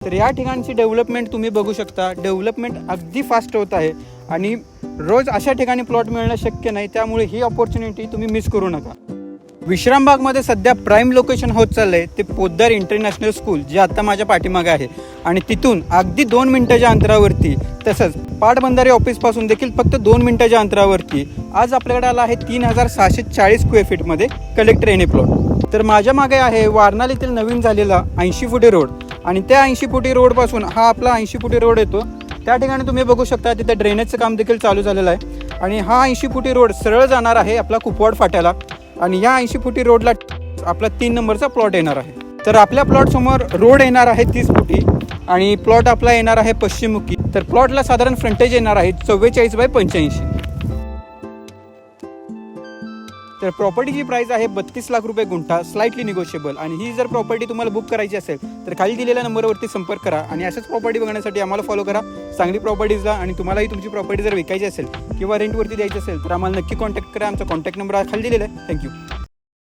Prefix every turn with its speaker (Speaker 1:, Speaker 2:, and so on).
Speaker 1: तर या ठिकाणची डेव्हलपमेंट तुम्ही बघू शकता. डेव्हलपमेंट अगदी फास्ट होत आहे आणि रोज अशा ठिकाणी प्लॉट मिळणं शक्य नाही, त्यामुळे ही अपॉर्च्युनिटी तुम्ही मिस करू नका. विश्रामबागमध्ये सध्या प्राईम लोकेशन होत चाललं आहे ते पोद्दार इंटरनॅशनल स्कूल, जे आता माझ्या पाठीमागे आहे. आणि तिथून अगदी 2 मिनिटाच्या अंतरावरती, तसंच पाटबंधारे ऑफिसपासून देखील फक्त 2 मिनिटाच्या अंतरावरती आज आपल्याकडे आला आहे 3640 स्क्वेअर फीटमध्ये कलेक्टर एन ए प्लॉट. तर माझ्या मागे आहे वारणालीतील नवीन झालेला 80 फुटी रोड. आणि त्या 80 फुटी रोडपासून हा आपला 80 फुटी रोड येतो. त्या ठिकाणी तुम्ही बघू शकता तिथे ड्रेनेजचं काम देखील चालू झालेलं आहे. आणि हा 80 फुटी रोड सरळ जाणार आहे आपला कुपवाड फाट्याला. आणि या 80 फुटी रोडला आपला 3 नंबरचा प्लॉट येणार आहे. तर आपल्या प्लॉटसमोर रोड येणार आहे 30 फुटी आणि प्लॉट आपला येणार आहे पश्चिममुखी. तर प्लॉटला साधारण फ्रंटेज येणार आहे 44 बाय 85. तर प्रॉपर्टीची प्राइस आहे 32 लाख रुपये गुंठा, स्लाइटली निगोशिएबल. आणि ही जर प्रॉपर्टी तुम्हाला बुक करायची असेल तर खाली दिलेल्या नंबरवरती संपर्क करा. आणि अशाच प्रॉपर्टी बघण्यासाठी आम्हाला फॉलो करा सांगली प्रॉपर्टीजला. आणि तुम्हालाही तुमची प्रॉपर्टी जर विकायची असेल किंवा रेंटवरती द्यायची असेल तर आम्हाला नक्की कॉन्टॅक्ट करा. आमचा कॉन्टॅक्ट नंबर खाली दिलेला आहे. थँक्यू.